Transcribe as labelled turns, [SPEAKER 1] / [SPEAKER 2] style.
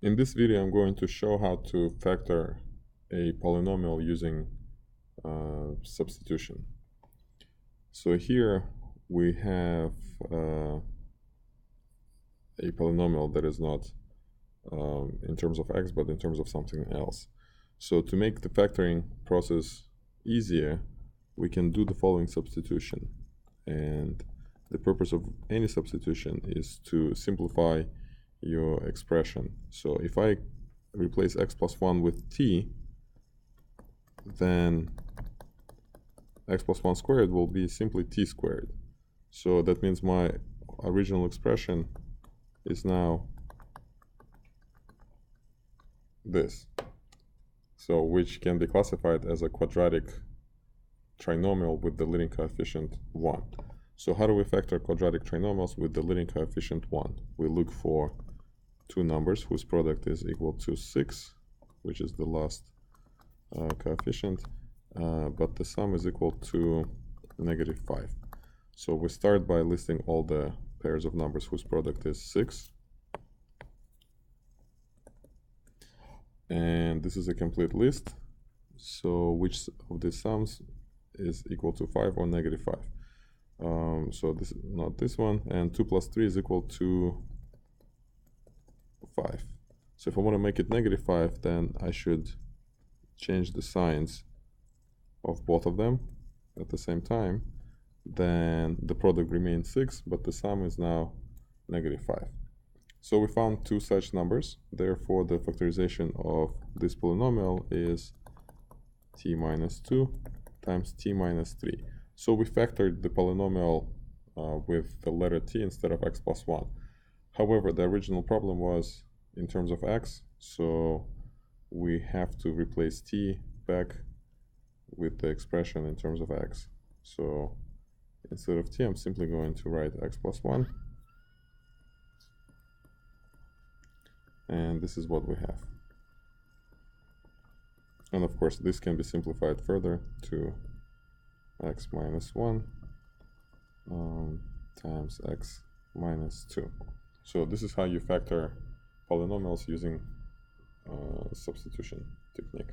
[SPEAKER 1] In this video, I'm going to show how to factor a polynomial using substitution. So here we have a polynomial that is not in terms of x, but in terms of something else. So to make the factoring process easier, we can do the following substitution. And the purpose of any substitution is to simplify your expression. So if I replace x plus 1 with t, then x plus 1 squared will be simply t squared. So that means my original expression is now this. So which can be classified as a quadratic trinomial with the leading coefficient 1. So how do we factor quadratic trinomials with the leading coefficient 1? We look for two numbers whose product is equal to 6, which is the last coefficient, but the sum is equal to -5. So we start by listing all the pairs of numbers whose product is 6. And this is a complete list. So which of these sums is equal to 5 or -5? So this is not this one, and 2 plus 3 is equal to 5. So if I want to make it -5, then I should change the signs of both of them at the same time. Then the product remains 6, but the sum is now -5. So we found two such numbers. Therefore, the factorization of this polynomial is t minus 2 times t minus 3. So we factored the polynomial with the letter t instead of x plus 1. However, the original problem was in terms of x, so we have to replace t back with the expression in terms of x. So instead of t, I'm simply going to write x plus 1. And this is what we have. And of course, this can be simplified further to x minus 1 times x minus 2. So this is how you factor polynomials using substitution technique.